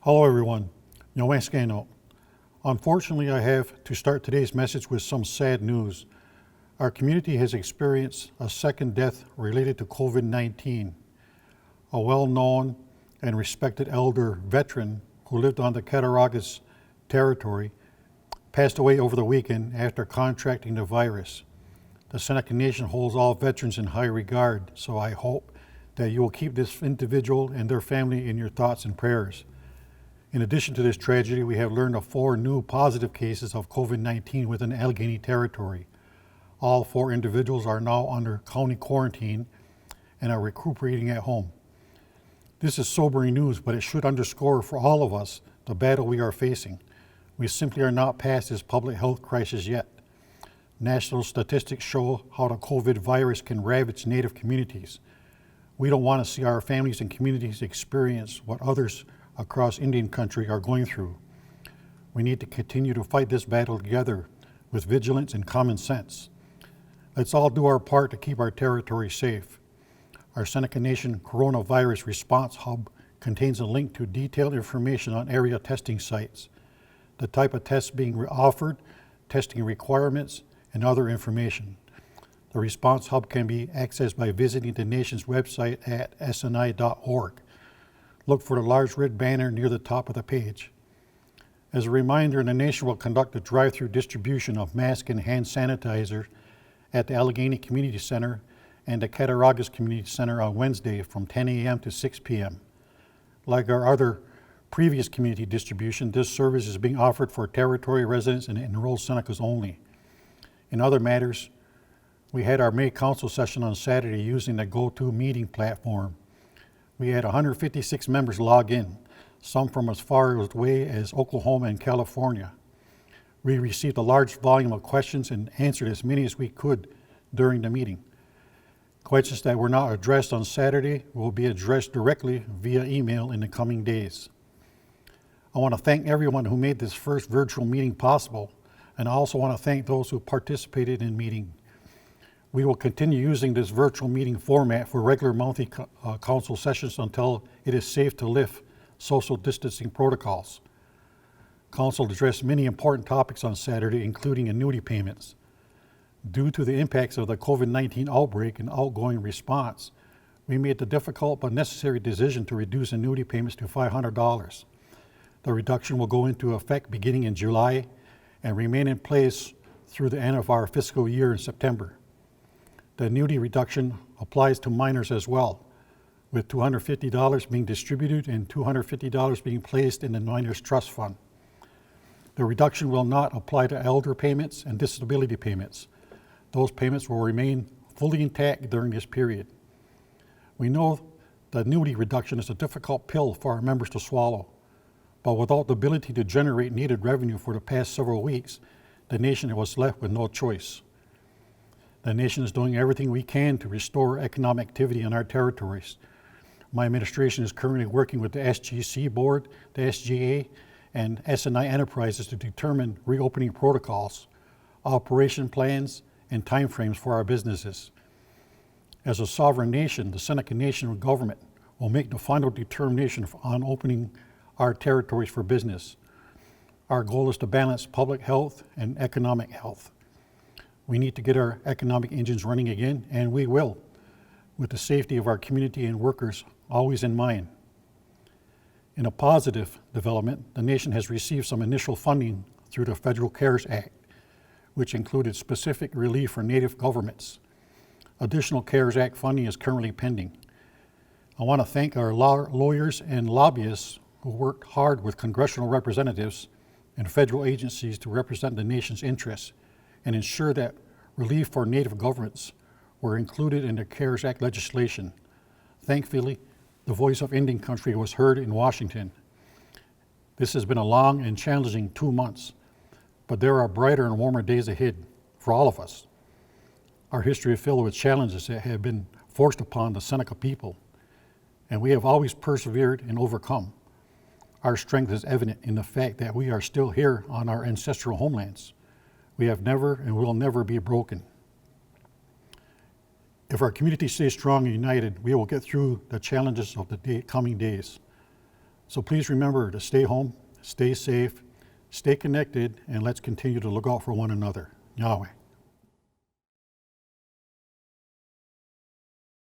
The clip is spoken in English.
Hello everyone, Noaskano. Unfortunately, I have to start today's message with some sad news. Our community has experienced a second death related to COVID-19. A well-known and respected elder veteran who lived on the Cattaraugus Territory passed away over the weekend after contracting the virus. The Seneca Nation holds all veterans in high regard, so I hope that you will keep this individual and their family in your thoughts and prayers. In addition to this tragedy, we have learned of 4 new positive cases of COVID-19 within Allegany Territory. All 4 individuals are now under county quarantine and are recuperating at home. This is sobering news, but it should underscore for all of us the battle we are facing. We simply are not past this public health crisis yet. National statistics show how the COVID virus can ravage Native communities. We don't want to see our families and communities experience what others across Indian country are going through. We need to continue to fight this battle together with vigilance and common sense. Let's all do our part to keep our territory safe. Our Seneca Nation Coronavirus Response Hub contains a link to detailed information on area testing sites, the type of tests being offered, testing requirements, and other information. The Response Hub can be accessed by visiting the Nation's website at sni.org. Look for the large red banner near the top of the page. As a reminder, the Nation will conduct a drive-through distribution of mask and hand sanitizer at the Allegany Community Center and the Cattaraugus Community Center on Wednesday from 10 a.m. to 6 p.m. Like our other previous community distribution, this service is being offered for territory residents and enrolled Senecas only. In other matters, we had our May Council session on Saturday using the GoToMeeting platform. We had 156 members log in, some from as far away as Oklahoma and California. We received a large volume of questions and answered as many as we could during the meeting. Questions that were not addressed on Saturday will be addressed directly via email in the coming days. I want to thank everyone who made this first virtual meeting possible, and I also want to thank those who participated in the meeting. We will continue using this virtual meeting format for regular monthly council sessions until it is safe to lift social distancing protocols. Council addressed many important topics on Saturday, including annuity payments. Due to the impacts of the COVID-19 outbreak and outgoing response, we made the difficult but necessary decision to reduce annuity payments to $500. The reduction will go into effect beginning in July and remain in place through the end of our fiscal year in September. The annuity reduction applies to minors as well, with $250 being distributed and $250 being placed in the Minors Trust Fund. The reduction will not apply to elder payments and disability payments. Those payments will remain fully intact during this period. We know the annuity reduction is a difficult pill for our members to swallow, but without the ability to generate needed revenue for the past several weeks, the Nation was left with no choice. The Nation is doing everything we can to restore economic activity in our territories. My administration is currently working with the SGC Board, the SGA, and SNI Enterprises to determine reopening protocols, operation plans, and timeframes for our businesses. As a sovereign nation, the Seneca Nation government will make the final determination on opening our territories for business. Our goal is to balance public health and economic health. We need to get our economic engines running again, and we will, with the safety of our community and workers always in mind. In a positive development, the Nation has received some initial funding through the Federal CARES Act, which included specific relief for Native governments. Additional CARES Act funding is currently pending. I want to thank our lawyers and lobbyists who worked hard with congressional representatives and federal agencies to represent the nation's interests and ensure that relief for Native governments were included in the CARES Act legislation. Thankfully, the voice of Indian country was heard in Washington. This has been a long and challenging 2 months, but there are brighter and warmer days ahead for all of us. Our history is filled with challenges that have been forced upon the Seneca people, and we have always persevered and overcome. Our strength is evident in the fact that we are still here on our ancestral homelands. We have never and will never be broken. If our community stays strong and united, we will get through the challenges of the coming days. So please remember to stay home, stay safe, stay connected, and let's continue to look out for one another. Yahweh.